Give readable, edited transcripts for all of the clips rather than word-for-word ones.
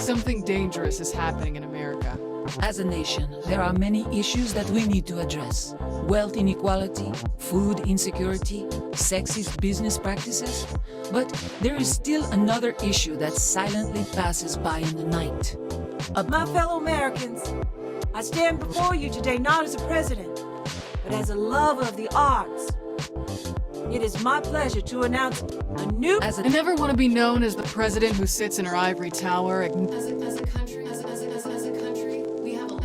Something dangerous is happening in America. As a nation, there are many issues that we need to address. Wealth inequality, food insecurity, sexist business practices. But there is still another issue that silently passes by in the night. My fellow Americans, I stand before you today not as a president, but as a lover of the arts. it is my pleasure to announce a new... As a I never want to be known as the president who sits in her ivory tower. As a country, we have a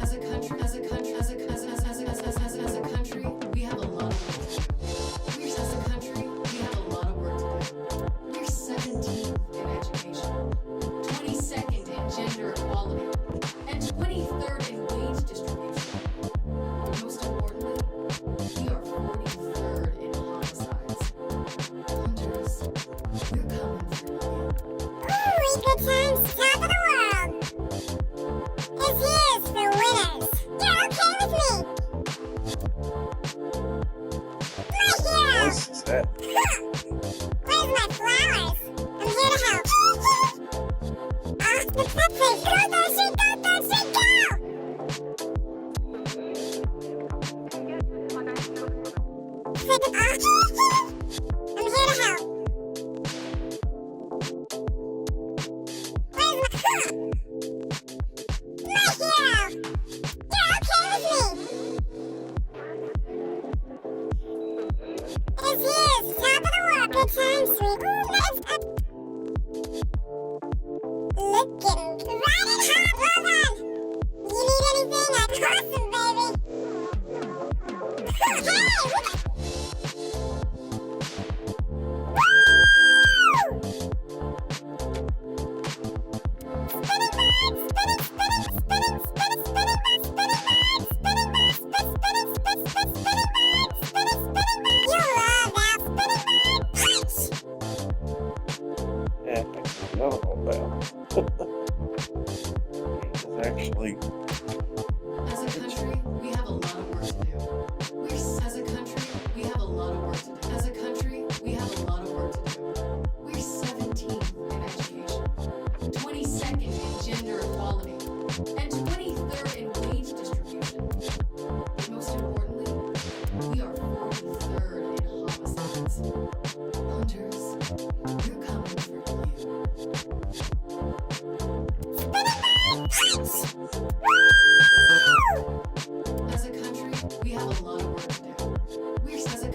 country, we have a lot of work to do. As a country, we have a lot of work to do. We're 17th in education, 22nd in gender equality, and 23rd in wage distribution. Most importantly, we are 43rd in homicides. Hunters, we're coming for you. Ooh, good times, top of the world. This here's for winners. You're okay with me? My hero. What's that? Where's my flowers? I'm here to help. The puppet. Go, Dusty, go, Dusty, go! For the I'm here to help. Where's my hero? You're okay with me? This here's top of the world. Good times, sweet. Ooh, nice. Looking right and hot. Hold on. You need anything? I'm awesome, baby. Hey, what the? Woo! Spinning bird, spinning, spinning, spinning, spinning, spinning bird, spinning bird, spinning bird, spinning, spinning, spinning, spinning, spinning bird, spinning, spinning bird. You love that spinning bird. Punch! Yeah, I know all that. It's actually As a country, we have a lot of work to do. As a country, we have a lot of work to do. As a country, we have a lot of work to do. We're 17th in education, 22nd in gender equality, and 23rd in wage distribution. Most importantly, we are 43rd in homicides. Hunters, we're coming for you. Punch! As a country, we have a lot of work to do. As a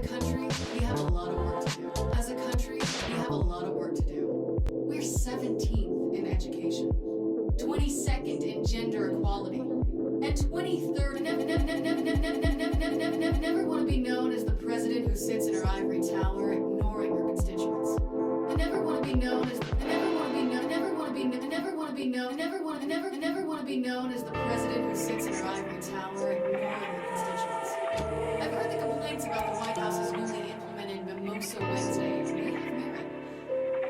country, we have a lot of work to do. As a country, we have a lot of work to do. We're 17th in education, 22nd in gender equality, and 23rd. Never want to be known as the president who sits in her ivory tower ignoring her constituents. I never want to be known as the president who sits in her ivory tower ignoring her constituents. I've heard the complaints about the White House's newly implemented Mimosa Wednesday may have merit.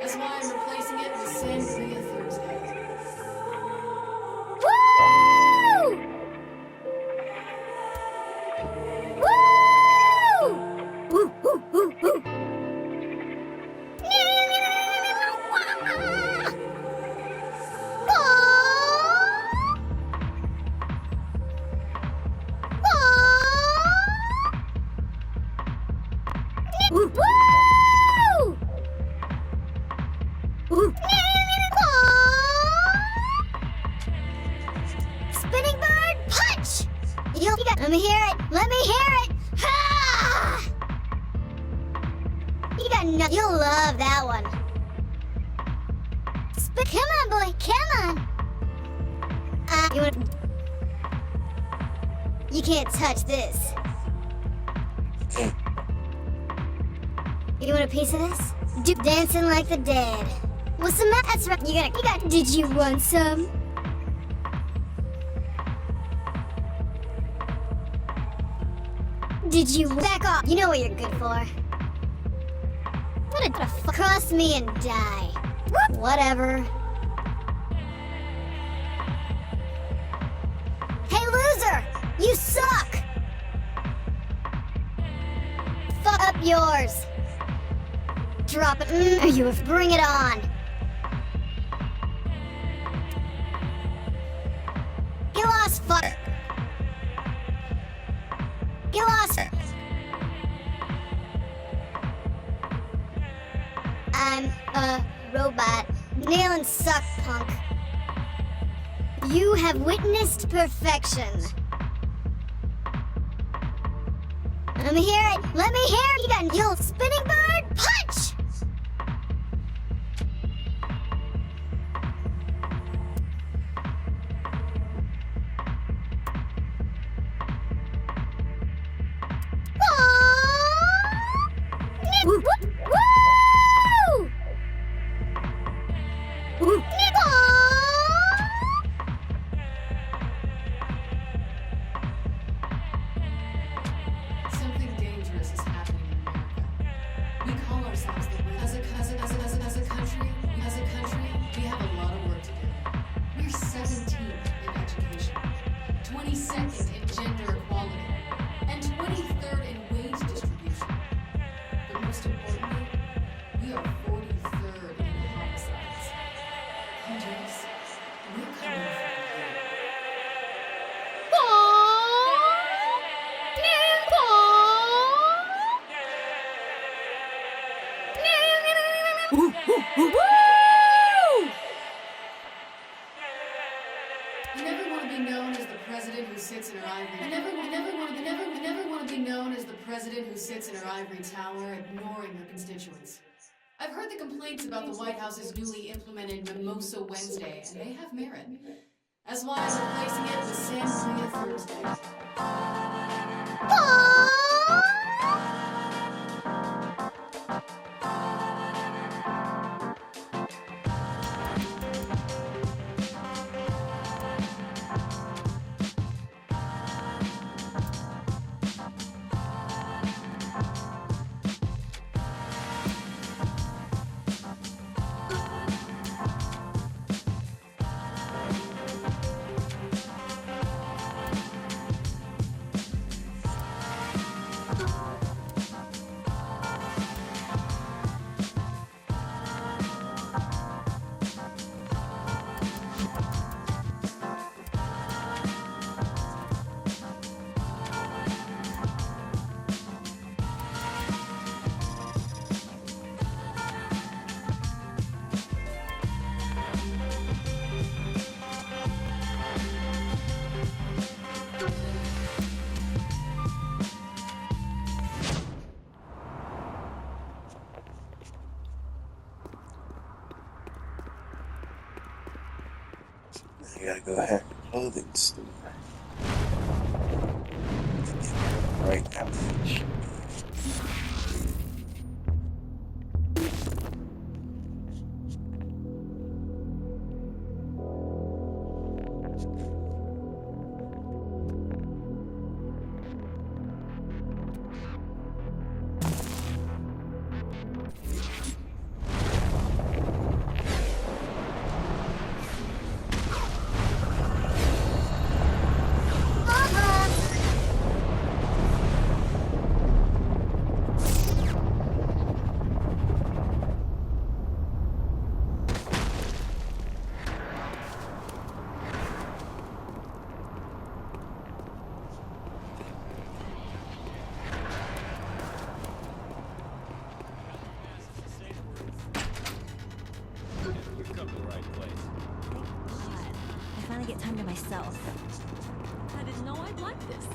That's why I'm replacing it with Sangria Thursday. Woo! Woo! Woo, woo, woo, woo. Woo! Woo! Spinning bird punch! You got. Let me hear it. Let me hear it. Ha! You got no. You'll love that one. Come on, boy. Come on. You want? You can't touch this. You want a piece of this? Dancing like the dead. What's the matter? That's right. You got. Did you want some? Did you back off? You know what you're good for. What a cross me and die. Whatever. Hey, loser! You suck! Fuck up yours. Drop it. Are you? Bring it on. Get lost, fuck. Get lost. I'm a robot. Nail and suck, punk. You have witnessed perfection. Let me hear it. Let me hear it. You got your spinning bird punch. Woo! Woo! Something dangerous is happening in America. We call ourselves the as a country, we have a lot of work to do. We're 17th in education, 22nd in gender equality, and 23rd in wage distribution. But most importantly, we are 43rd in homicides. Hunters, we're coming for you. I never want to be known as the president who sits in her ivory. I never want to be known as the president who sits in her ivory tower, ignoring her constituents. I've heard the complaints about the White House's newly implemented Mimosa Wednesday, and they have merit. That's why I'm replacing it with Sangria Thursday. I gotta go hack a clothing store. Right now. I finally get time to myself. I didn't know I'd like this.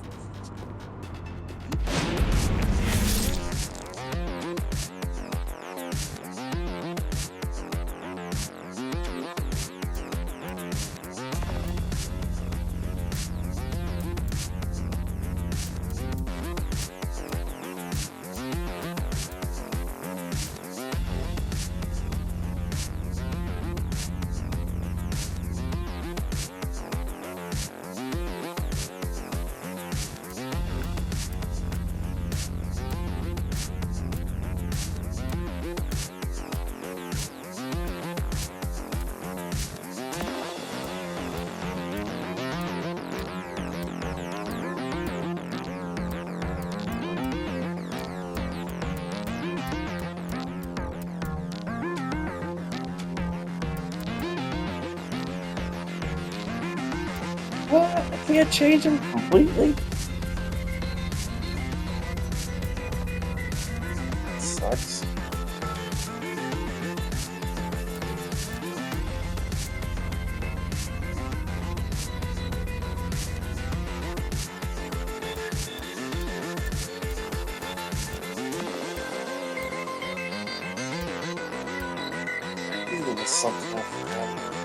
What? I can't change them completely? Sucks. It's something I forgot.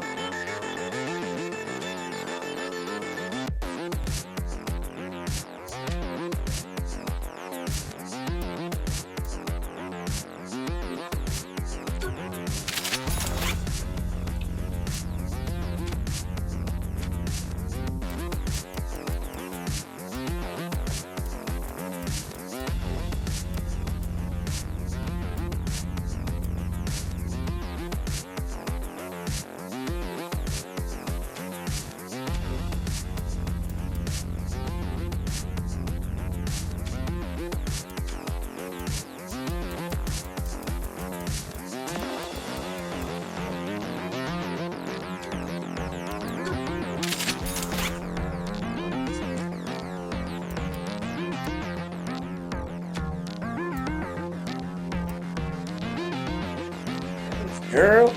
Girl.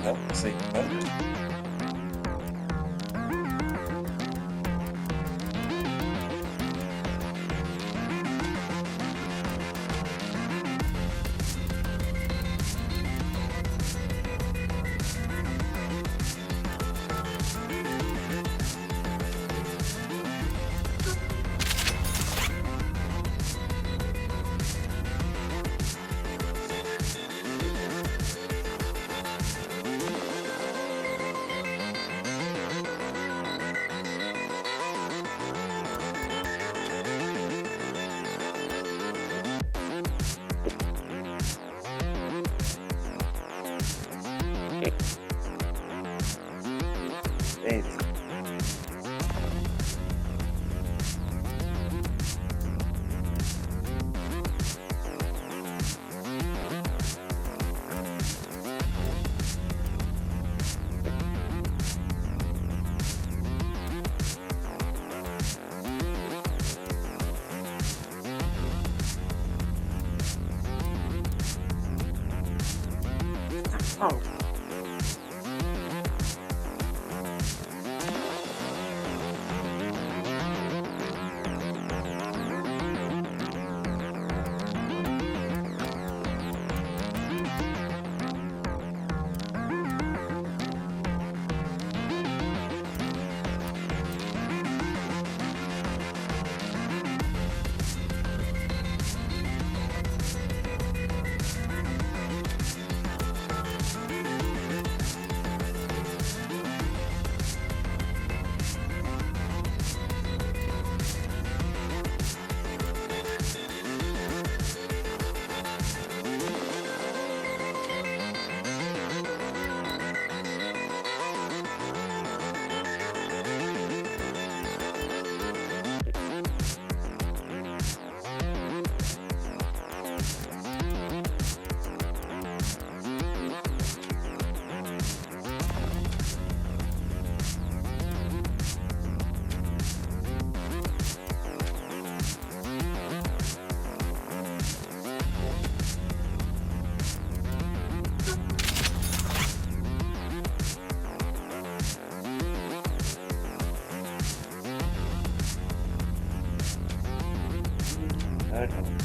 help save budget. Thanks. Oh. Okay.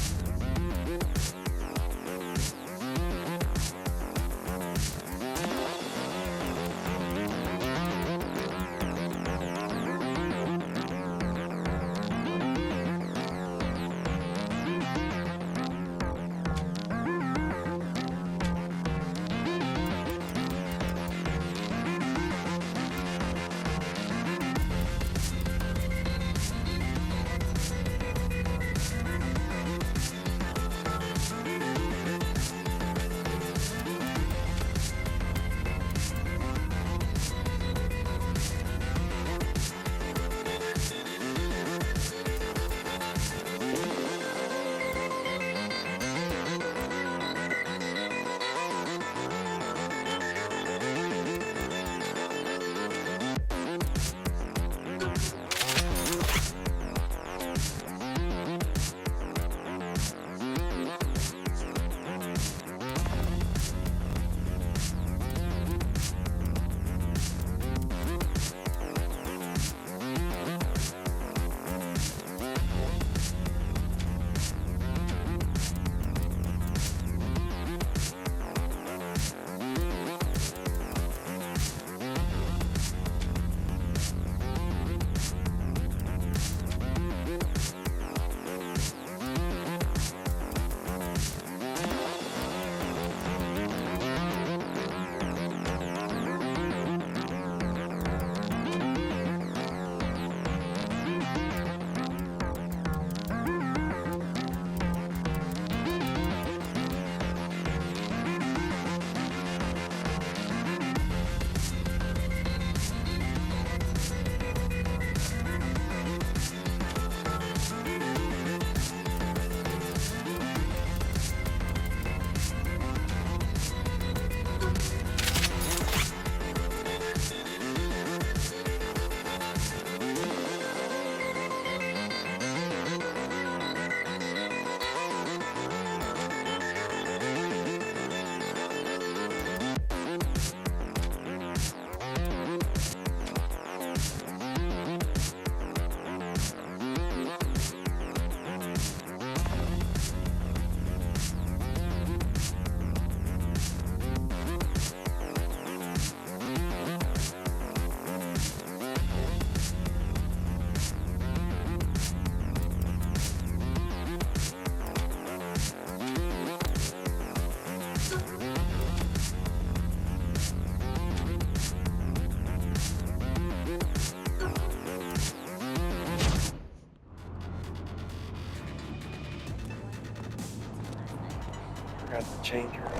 have to change your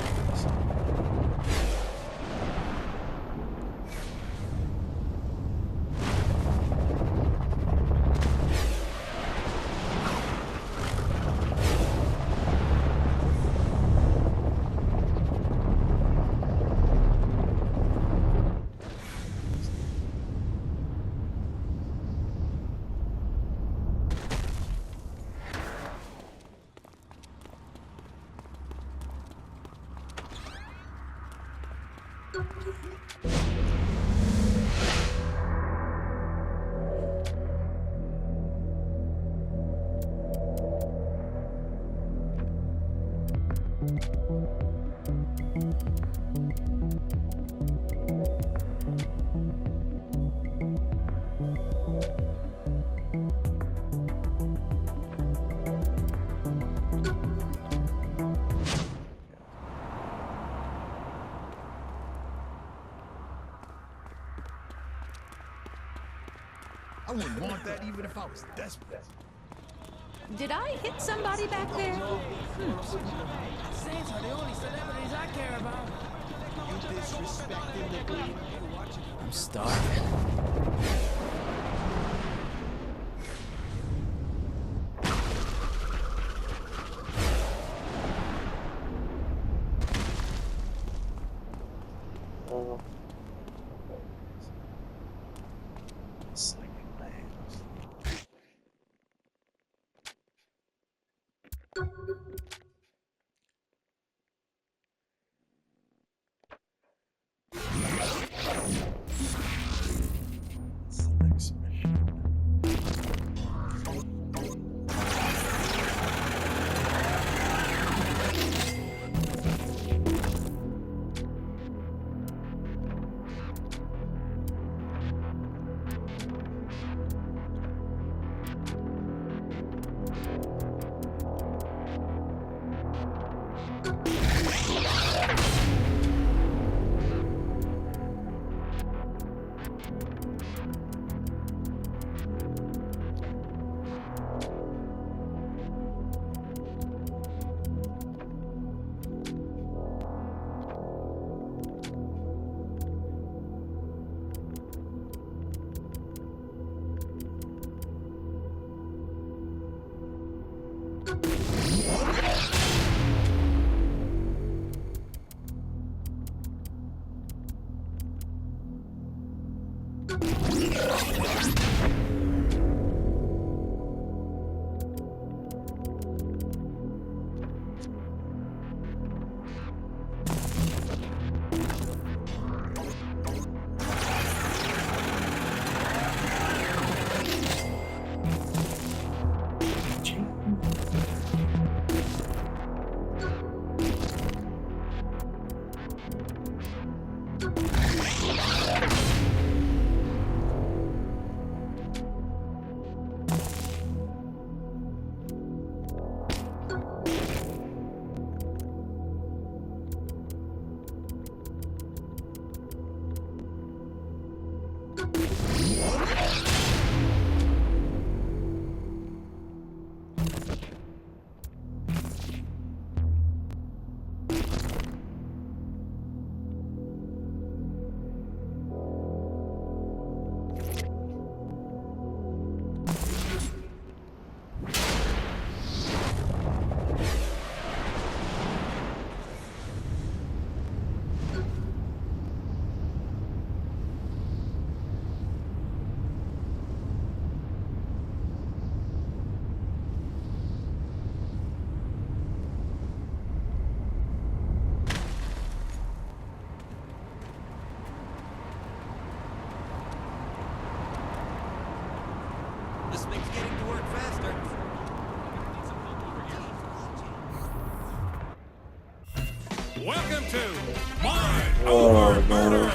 I wouldn't want that even if I was desperate. Did I hit somebody back there? Saints are the only celebrities I care about. You disrespecting the queen? I'm starving. This makes getting to work faster. Welcome to Mind Over Murder!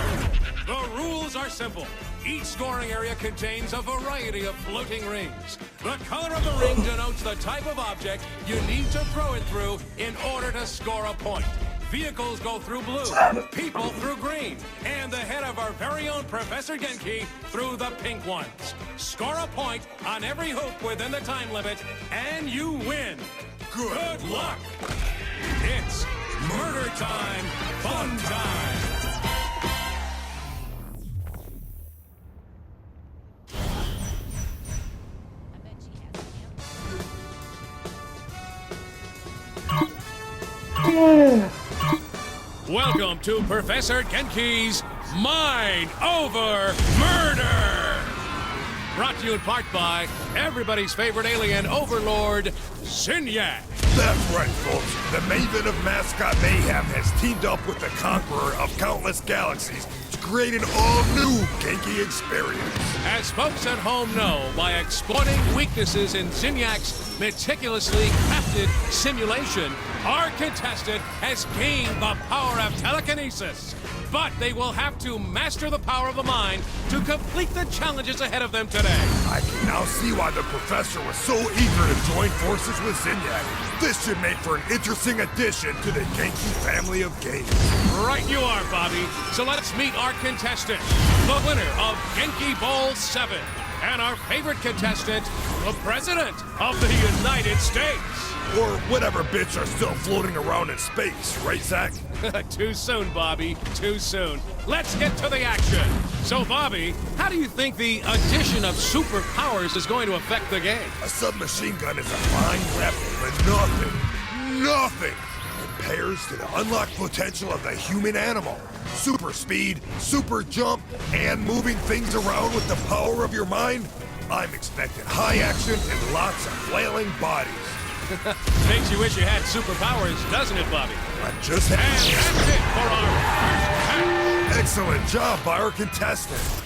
The rules are simple. Each scoring area contains a variety of floating rings. The color of the ring denotes the type of object you need to throw it through in order to score a point. Vehicles go through blue, people through green, and the head of our very own Professor Genki through the pink ones. Score a point on every hoop within the time limit, and you win. Good luck! It's Murder time, fun time. Welcome to Professor Genki's Mind Over Murder! Brought to you in part by everybody's favorite alien overlord, Zinyak. That's right, folks. The Maven of Mascot Mayhem has teamed up with the Conqueror of Countless Galaxies to create an all-new Genki experience. As folks at home know, by exploiting weaknesses in Zinyak's meticulously crafted simulation, our contestant has gained the power of telekinesis. But they will have to master the power of the mind to complete the challenges ahead of them today. I can now see why the professor was so eager to join forces with Zinyak. This should make for an interesting addition to the Genki family of games. Right you are, Bobby. So let's meet our contestant, the winner of Genki Bowl 7, and our favorite contestant, the President of the United States. Or whatever bits are still floating around in space, right, Zach? Too soon, Bobby. Too soon. Let's get to the action. So, Bobby, how do you think the addition of superpowers is going to affect the game? A submachine gun is a fine weapon, but nothing compares to the unlocked potential of the human animal. Super speed, super jump, and moving things around with the power of your mind. I'm expecting high action and lots of flailing bodies. Makes you wish you had superpowers, doesn't it, Bobby? I'm just And that's it for our first match. Excellent job by our contestant.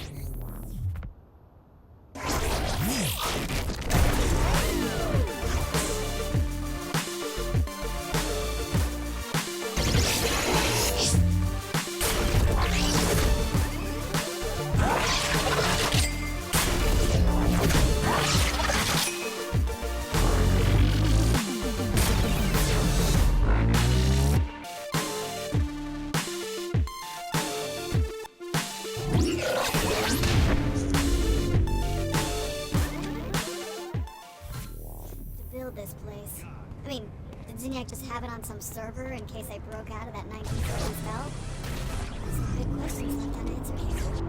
This place. I mean, did Zinyak just have it on some server in case I broke out of that 1930s spell? Some big questions left unanswered here.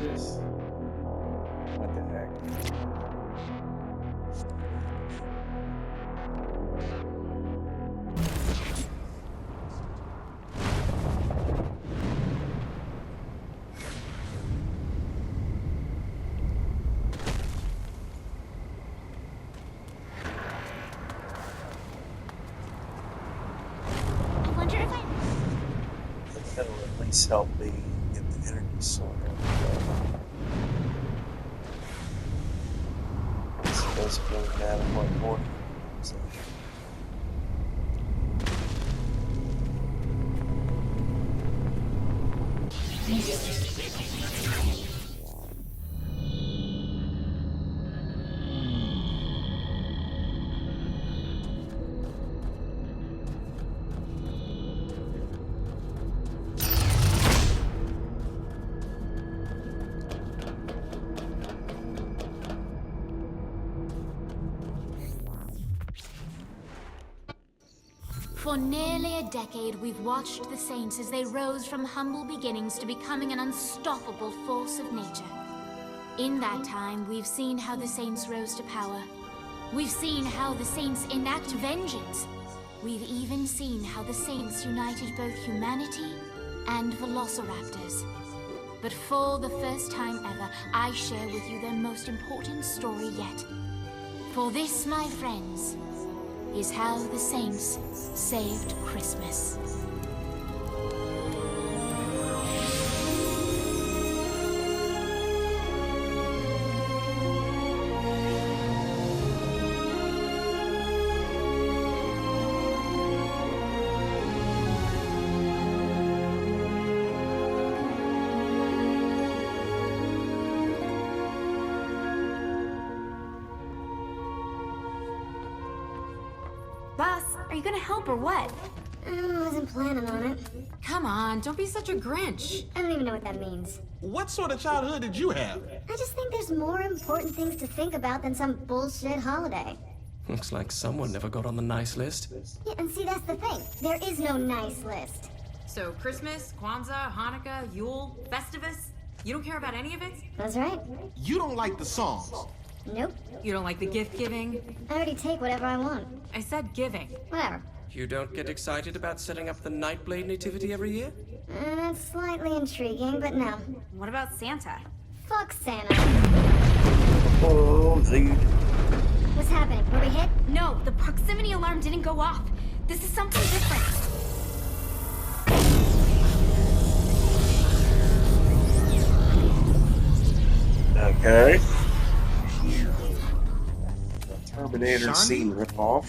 This. What the heck? I wonder if That'll at least help me get the energy sorted. This doesn't really matter what order. So. For nearly a decade, we've watched the Saints as they rose from humble beginnings to becoming an unstoppable force of nature. In that time, we've seen how the Saints rose to power. We've seen how the Saints enact vengeance. We've even seen how the Saints united both humanity and velociraptors. But for the first time ever, I share with you their most important story yet. For this, my friends, is how the Saints saved Christmas. Are you gonna help or what? I wasn't planning on it. Come on, don't be such a Grinch. I don't even know what that means. What sort of childhood did you have? I just think there's more important things to think about than some bullshit holiday. Looks like someone never got on the nice list. Yeah, and see, that's the thing. There is no nice list. So Christmas, Kwanzaa, Hanukkah, Yule, Festivus? You don't care about any of it? That's right. You don't like the songs. Nope. You don't like the gift giving? I already take whatever I want. I said giving. Whatever. You don't get excited about setting up the Nightblade nativity every year? That's slightly intriguing, but no. What about Santa? Fuck Santa. Oh, dude. What's happening? Were we hit? No, the proximity alarm didn't go off. This is something different. Okay. Terminator scene ripoff.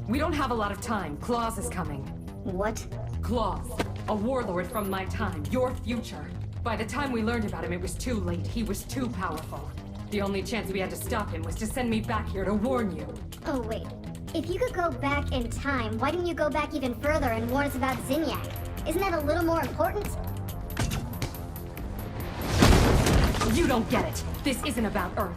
We don't have a lot of time. Claus is coming. What? Claus, a warlord from my time, your future. By the time we learned about him, it was too late. He was too powerful. The only chance we had to stop him was to send me back here to warn you. Oh, wait. If you could go back in time, why didn't you go back even further and warn us about Zinyak? Isn't that a little more important? You don't get it. This isn't about Earth.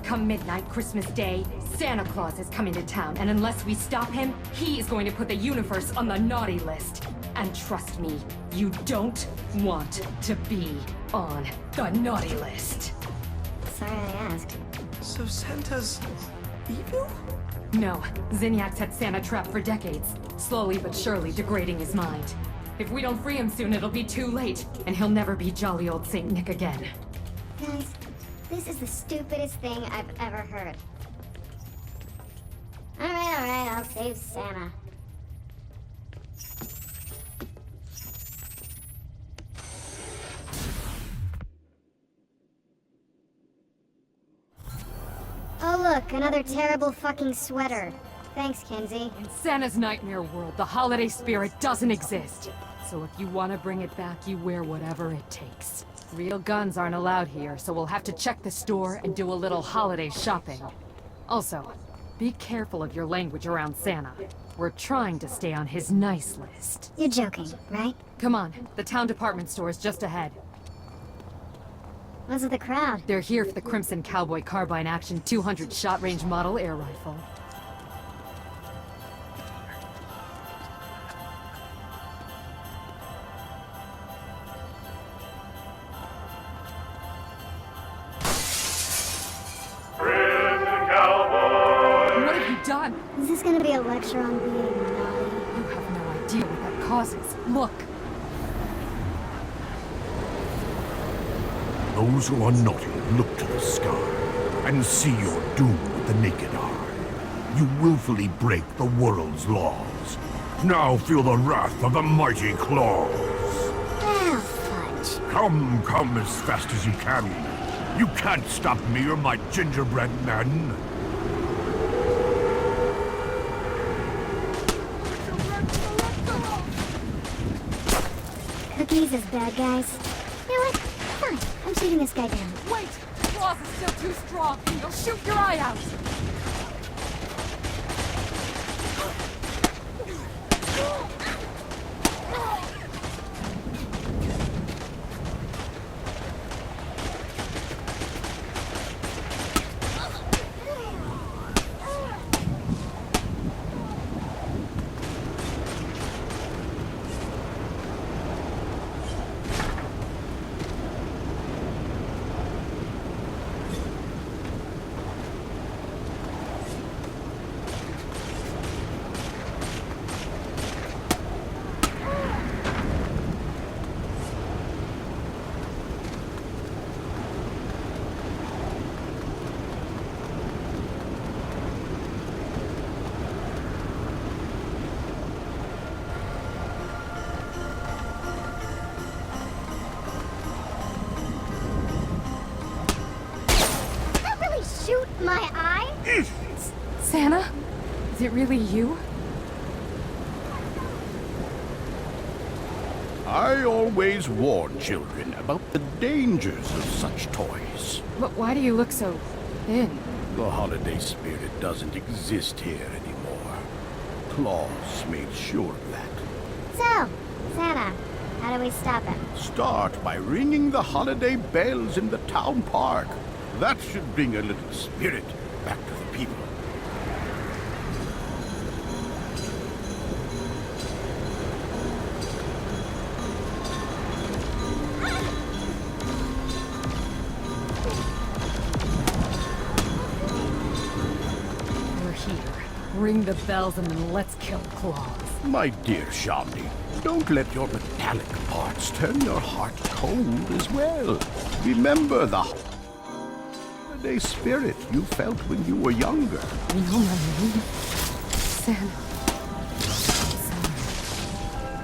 Come midnight, Christmas Day, Santa Claus is coming to town, and unless we stop him, he is going to put the universe on the naughty list. And trust me, you don't want to be on the naughty list. Sorry I asked. So Santa's evil? No, Zinyax had Santa trapped for decades, slowly but surely degrading his mind. If we don't free him soon, it'll be too late, and he'll never be jolly old Saint Nick again. Guys, this is the stupidest thing I've ever heard. Alright, I'll save Santa. Oh look, another terrible fucking sweater. Thanks, Kenzie. In Santa's nightmare world, the holiday spirit doesn't exist. So if you want to bring it back, you wear whatever it takes. Real guns aren't allowed here, so we'll have to check the store and do a little holiday shopping. Also, be careful of your language around Santa. We're trying to stay on his nice list. You're joking, right? Come on, the town department store is just ahead. What's with the crowd? They're here for the Crimson Cowboy Carbine Action 200 shot range model air rifle. What have you done? Is this gonna be a lecture on being naughty? You have no idea what that causes. Look! Those who are naughty look to the sky and see your doom with the naked eye. You willfully break the world's laws. Now feel the wrath of the mighty claws. Well, fudge. Come as fast as you can. You can't stop me or my gingerbread men. Cookies as bad guys. You know what? Fine. I'm shooting this guy down. Wait! Claus is still too strong, and he'll shoot your eye out! Shoot my eye? Santa? Is it really you? I always warn children about the dangers of such toys. But why do you look so thin? The holiday spirit doesn't exist here anymore. Claus made sure of that. So, Santa, how do we stop him? Start by ringing the holiday bells in the town park. That should bring a little spirit back to the people. We're here. Ring the bells and then let's kill Claus. My dear Shamdi, don't let your metallic parts turn your heart cold as well. Remember the holiday spirit you felt when you were younger. You know my name? Santa.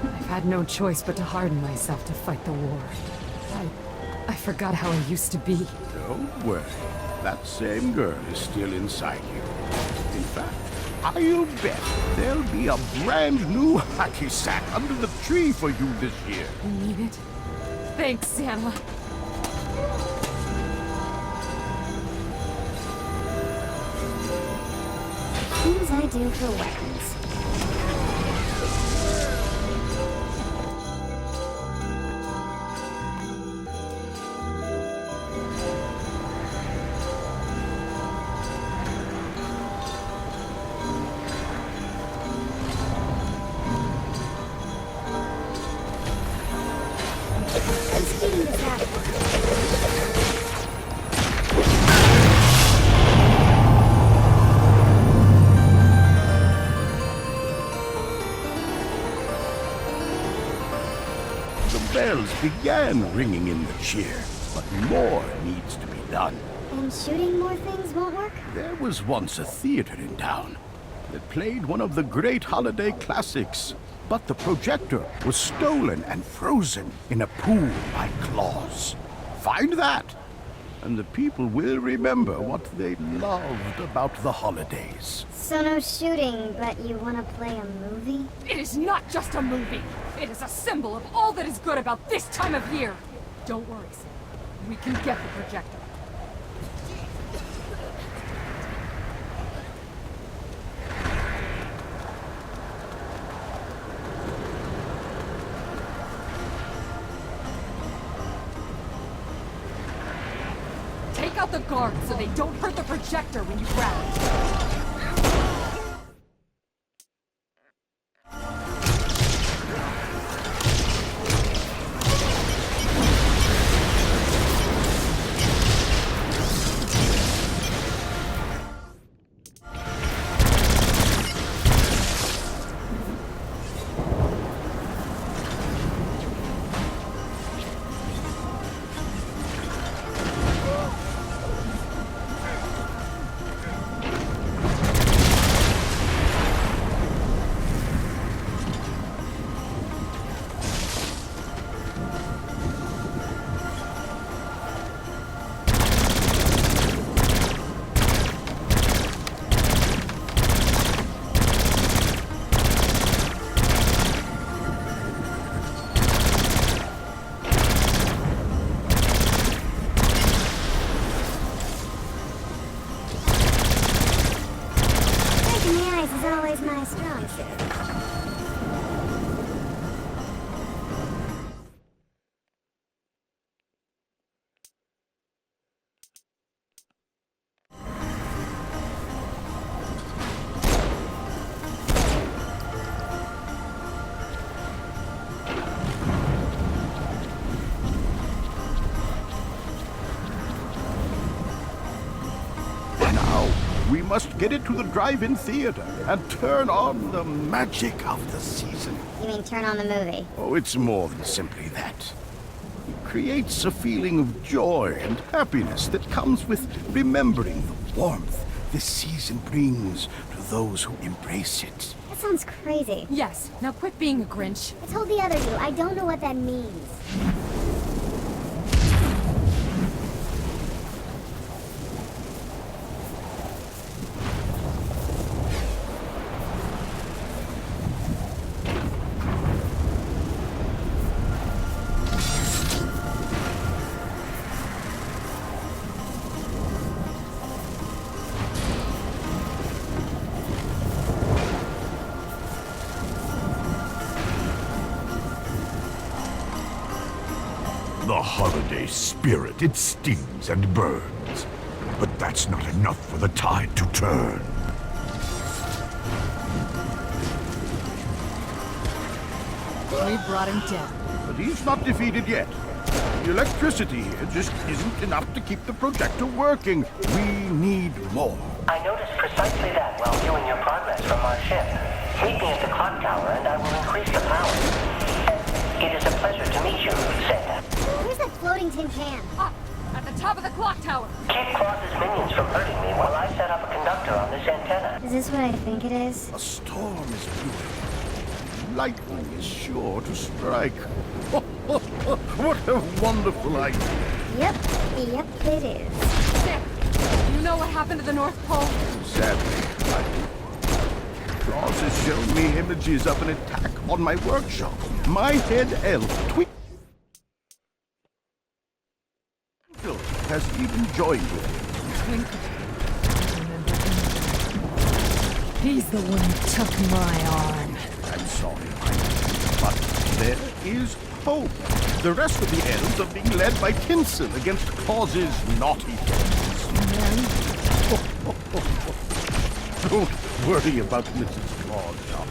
I've had no choice but to harden myself to fight the war. I forgot how I used to be. Don't worry. That same girl is still inside you. In fact, I'll bet there'll be a brand new hacky sack under the tree for you this year. You need it? Thanks, Santa. Things I do for weapons. I'm speeding this up. The bells began ringing in the cheer, but more needs to be done. And shooting more things won't work? There was once a theater in town that played one of the great holiday classics, but the projector was stolen and frozen in a pool by Claus. Find that, and the people will remember what they loved about the holidays. So no shooting, but you want to play a movie? It is not just a movie. It is a symbol of all that is good about this time of year. Don't worry, Sam. We can get the projector. Take out the guards so they don't hurt the projector when you grab it. Is always my strong suit. We must get it to the drive-in theater and turn on the magic of the season. You mean turn on the movie? Oh, it's more than simply that. It creates a feeling of joy and happiness that comes with remembering the warmth this season brings to those who embrace it. That sounds crazy. Yes, now quit being a Grinch. I told the other two, I don't know what that means. holiday spirit, it stings and burns. But that's not enough for the tide to turn. We brought him down. But he's not defeated yet. The electricity here just isn't enough to keep the projector working. We need more. I noticed precisely that while viewing your progress from our ship. Meet me at the clock tower and I will increase the power. It is a pleasure to meet you, Santa. Where's that floating tin can? Up! At the top of the clock tower! Keep Claus's minions from hurting me while I set up a conductor on this antenna. Is this what I think it is? A storm is brewing. Lightning is sure to strike. What a wonderful idea. Yep, it is. Sam, do you know what happened to the North Pole? Sadly, I do. Claus has shown me images of an attack on my workshop. My head elf, Twinkle, has even joined with him. Twinkle. He's the one who took my arm. I'm sorry, but there is hope. The rest of the elves are being led by Tinsel against Claus's naughty friends. Don't worry about Mrs. Claus, Tom.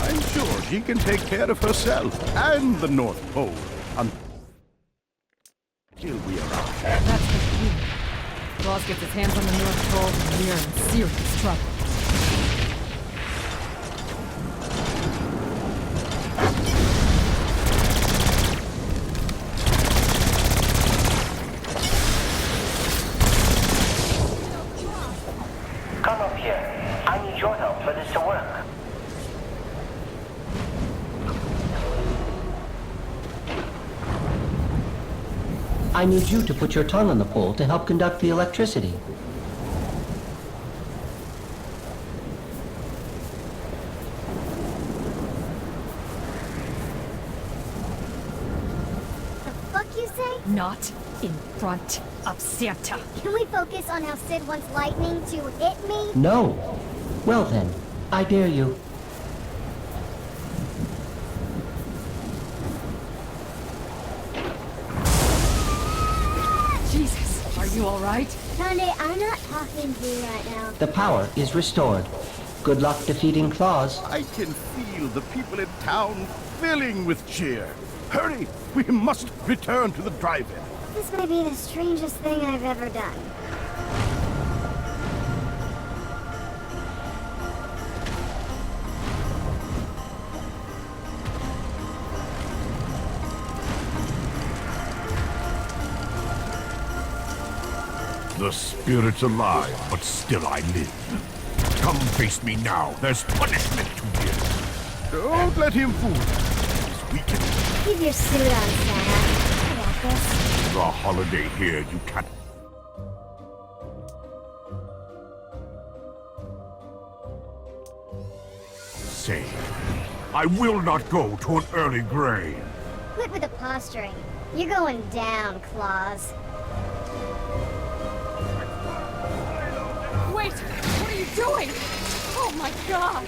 I'm sure she can take care of herself and the North Pole until we arrive. That's the key. Claus gets his hands on the North Pole, and we're in serious trouble. Come up here. I need your help for this to work. I need you to put your tongue on the pole to help conduct the electricity. The fuck you say? Not in front of Santa. Can we focus on how Sid wants lightning to hit me? No. Well then, I dare you. Jesus, are you all right? Conde, I'm not talking to you right now. The power is restored. Good luck defeating Claus. I can feel the people in town filling with cheer. Hurry! We must return to the drive-in. This may be the strangest thing I've ever done. The spirit's alive, but still I live. Come face me now. There's punishment to give. Don't let him fool you. He's weakened. Keep your suit on, Santa. I got this. The holiday here, you can't... Say, I will not go to an early grave. Quit with the posturing. You're going down, Claus. Wait! What are you doing? Oh my god!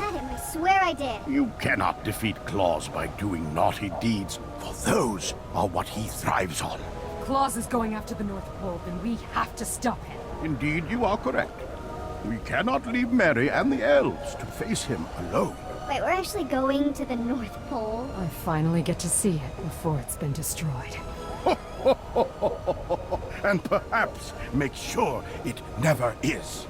Had him, I swear I did. You cannot defeat Claus by doing naughty deeds, for those are what he thrives on. Claus is going after the North Pole, then we have to stop him. Indeed, you are correct. We cannot leave Mary and the elves to face him alone. Wait, we're actually going to the North Pole? I finally get to see it before it's been destroyed. And perhaps make sure it never is.